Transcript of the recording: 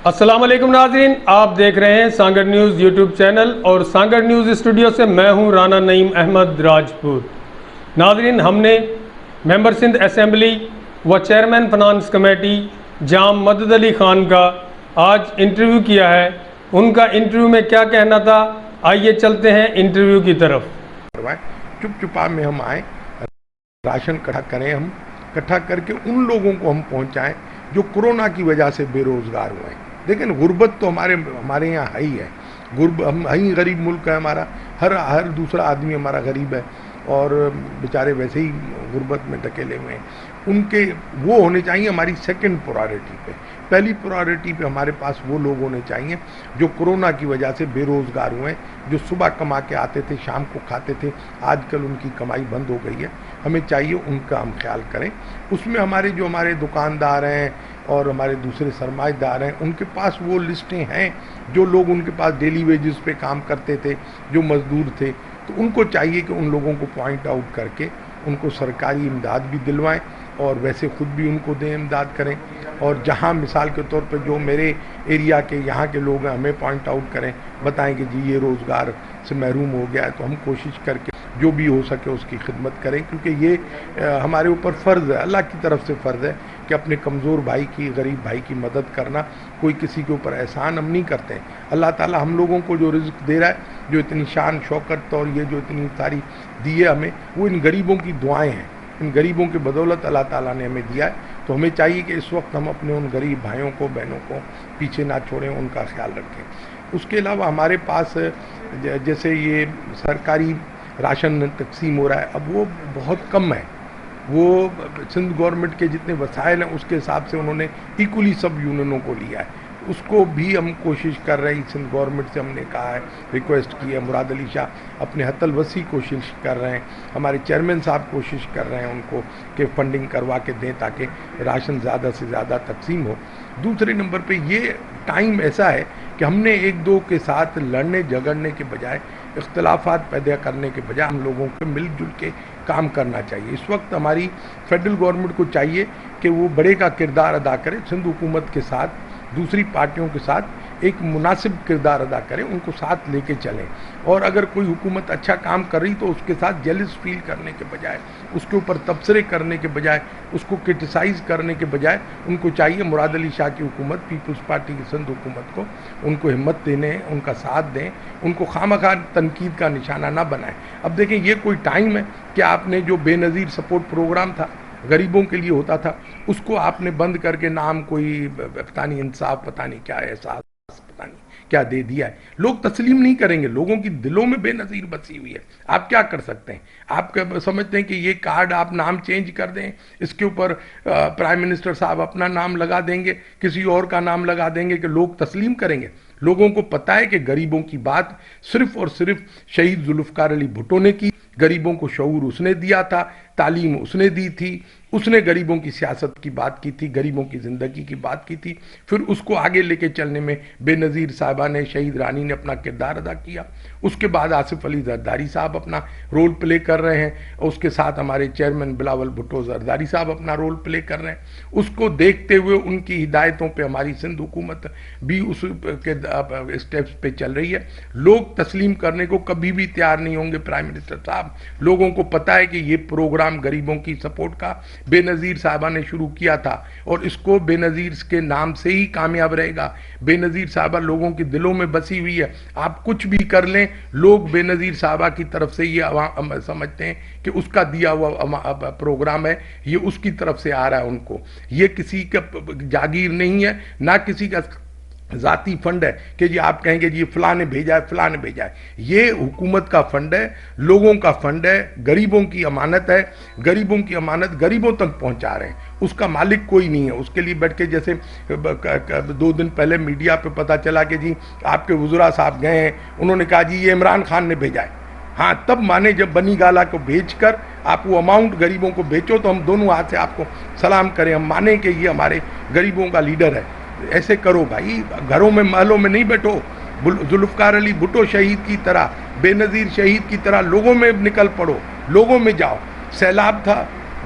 السلام علیکم ناظرین، آپ دیکھ رہے ہیں سانگڑ نیوز یوٹیوب چینل اور سانگڑ نیوز اسٹوڈیو سے میں ہوں رانا نعیم احمد راجپوت۔ ناظرین، ہم نے ممبر سندھ اسمبلی و چیئرمین فنانس کمیٹی جام مدد علی خان کا آج انٹرویو کیا ہے۔ ان کا انٹرویو میں کیا کہنا تھا، آئیے چلتے ہیں انٹرویو کی طرف۔ چپ چپا میں ہم آئیں، راشن اکٹھا کریں، ہم اکٹھا کر کے ان لوگوں کو ہم پہنچائیں جو کورونا کی وجہ سے بے روزگار ہوئے ہیں۔ دیکھیں، غربت تو ہمارے یہاں ہے ہی ہے، ہم ہی غریب ملک ہے ہمارا، ہر دوسرا آدمی ہمارا غریب ہے اور بیچارے ویسے ہی غربت میں ڈکیلے ہوئے ہیں۔ ان کے وہ ہونے چاہیے ہماری سیکنڈ پرائورٹی پہ۔ پہلی پرائورٹی پہ ہمارے پاس وہ لوگ ہونے چاہیے جو کورونا کی وجہ سے بے روزگار ہوئے ہیں، جو صبح کما کے آتے تھے شام کو کھاتے تھے، آج کل ان کی کمائی بند ہو گئی ہے۔ ہمیں چاہیے ان کا ہم خیال کریں۔ اس میں ہمارے دکاندار ہیں اور ہمارے دوسرے سرمایہ دار ہیں، ان کے پاس وہ لسٹیں ہیں جو لوگ ان کے پاس ڈیلی ویجز پہ کام کرتے تھے، جو مزدور تھے، تو ان کو چاہیے کہ ان لوگوں کو پوائنٹ آؤٹ کر کے ان کو سرکاری امداد بھی دلوائیں اور ویسے خود بھی ان کو دیں، امداد کریں۔ اور جہاں مثال کے طور پہ جو میرے ایریا کے یہاں کے لوگ ہیں، ہمیں پوائنٹ آؤٹ کریں، بتائیں کہ جی یہ روزگار سے محروم ہو گیا ہے، تو ہم کوشش کر کے جو بھی ہو سکے اس کی خدمت کریں، کیونکہ یہ ہمارے اوپر فرض ہے، اللہ کی طرف سے فرض ہے کہ اپنے کمزور بھائی کی، غریب بھائی کی مدد کرنا۔ کوئی کسی کے اوپر احسان ہم نہیں کرتے ہیں۔ اللہ تعالیٰ ہم لوگوں کو جو رزق دے رہا ہے، جو اتنی شان شوکت اور یہ جو اتنی ساری دی ہے ہمیں، وہ ان غریبوں کی دعائیں ہیں، ان غریبوں کے بدولت اللہ تعالیٰ نے ہمیں دیا ہے۔ تو ہمیں چاہیے کہ اس وقت ہم اپنے ان غریب بھائیوں کو، بہنوں کو پیچھے نہ چھوڑیں، ان کا خیال رکھیں۔ اس کے علاوہ ہمارے پاس جیسے یہ سرکاری راشن تقسیم ہو رہا ہے، اب وہ بہت کم ہے۔ وہ سندھ گورنمنٹ کے جتنے وسائل ہیں اس کے حساب سے انہوں نے ایکولی سب یونینوں کو لیا ہے۔ اس کو بھی ہم کوشش کر رہے ہیں، سندھ گورنمنٹ سے ہم نے کہا ہے، ریکویسٹ کی ہے، مراد علی شاہ اپنے حت الوسیع کوشش کر رہے ہیں، ہمارے چیئرمین صاحب کوشش کر رہے ہیں ان کو کہ فنڈنگ کروا کے دیں تاکہ راشن زیادہ سے زیادہ تقسیم ہو۔ دوسرے نمبر پہ یہ ٹائم ایسا ہے کہ ہم نے ایک دو کے ساتھ لڑنے جھگڑنے کے بجائے، اختلافات پیدا کرنے کے بجائے ہم لوگوں کو مل جل کے کام کرنا چاہیے۔ اس وقت ہماری فیڈرل گورنمنٹ کو چاہیے کہ وہ بڑے کا کردار ادا کرے، سندھ حکومت کے ساتھ، دوسری پارٹیوں کے ساتھ ایک مناسب کردار ادا کریں، ان کو ساتھ لے کے چلیں۔ اور اگر کوئی حکومت اچھا کام کر رہی تو اس کے ساتھ جیلس فیل کرنے کے بجائے، اس کے اوپر تبصرے کرنے کے بجائے، اس کو کرٹیسائز کرنے کے بجائے، ان کو چاہیے مراد علی شاہ کی حکومت، پیپلز پارٹی کی سندھ حکومت کو ان کو ہمت دینے، ان کا ساتھ دیں، ان کو خواہ تنقید کا نشانہ نہ بنائیں۔ اب دیکھیں، یہ کوئی ٹائم ہے کہ آپ نے جو بے نظیر سپورٹ پروگرام تھا، غریبوں کے لیے ہوتا تھا، اس کو آپ نے بند کر کے نام کوئی پتہ نہیں انصاف، پتہ نہیں کیا احساس، پتہ نہیں کیا دے دیا ہے۔ لوگ تسلیم نہیں کریں گے، لوگوں کی دلوں میں بے نظیر بسی ہوئی ہے۔ آپ کیا کر سکتے ہیں؟ آپ سمجھتے ہیں کہ یہ کارڈ آپ نام چینج کر دیں، اس کے اوپر پرائم منسٹر صاحب اپنا نام لگا دیں گے، کسی اور کا نام لگا دیں گے کہ لوگ تسلیم کریں گے؟ لوگوں کو پتہ ہے کہ غریبوں کی بات صرف اور صرف شہید ذوالفقار علی بھٹو نے کی، غریبوں کو شعور اس نے دیا تھا، تعلیم اس نے دی تھی، اس نے غریبوں کی سیاست کی بات کی تھی، غریبوں کی زندگی کی بات کی تھی، پھر اس کو آگے لے کے چلنے میں بے نظیر صاحبہ نے، شہید رانی نے اپنا کردار ادا کیا۔ اس کے بعد آصف علی زرداری صاحب اپنا رول پلے کر رہے ہیں، اور اس کے ساتھ ہمارے چیئرمین بلاول بھٹو زرداری صاحب اپنا رول پلے کر رہے ہیں۔ اس کو دیکھتے ہوئے ان کی ہدایتوں پہ ہماری سندھ حکومت بھی اس کے اسٹیپس پہ چل رہی ہے۔ لوگ تسلیم کرنے کو کبھی بھی تیار نہیں ہوں گے پرائم منسٹر صاحب۔ لوگوں کو پتہ ہے کہ یہ پروگرام غریبوں کی سپورٹ کا بے نظیر صاحبہ نے شروع کیا تھا، اور اس کو بے نظیر کے نام سے ہی کامیاب رہے گا۔ بے نظیر صاحبہ لوگوں کے دلوں میں بسی ہوئی ہے۔ آپ کچھ بھی کر لیں، لوگ بے نظیر صاحبہ کی طرف سے یہ سمجھتے ہیں کہ اس کا دیا ہوا پروگرام ہے، یہ اس کی طرف سے آ رہا ہے ان کو۔ یہ کسی کا جاگیر نہیں ہے، نہ کسی کا ذاتی فنڈ ہے کہ جی آپ کہیں گے جی فلاں نے بھیجا ہے، فلاں نے بھیجا ہے۔ یہ حکومت کا فنڈ ہے، لوگوں کا فنڈ ہے، غریبوں کی امانت ہے، غریبوں کی امانت غریبوں تک پہنچا رہے ہیں۔ اس کا مالک کوئی نہیں ہے۔ اس کے لیے بیٹھ کے جیسے 2 دن پہلے میڈیا پہ پتہ چلا کہ جی آپ کے وزراء صاحب گئے ہیں، انہوں نے کہا جی یہ عمران خان نے بھیجا ہے۔ ہاں، تب مانے جب بنی گالا کو بھیج کر آپ وہ اماؤنٹ غریبوں کو بھیجو تو ہم دونوں ہاتھ سے آپ کو سلام کریں، ہم مانیں کہ یہ ہمارے غریبوں کا لیڈر ہے۔ ایسے کرو بھائی، گھروں میں محلوں میں نہیں بیٹھو۔ ذوالفقار علی بھٹو شہید کی طرح، بے نظیر شہید کی طرح لوگوں میں نکل پڑو، لوگوں میں جاؤ۔ سیلاب تھا،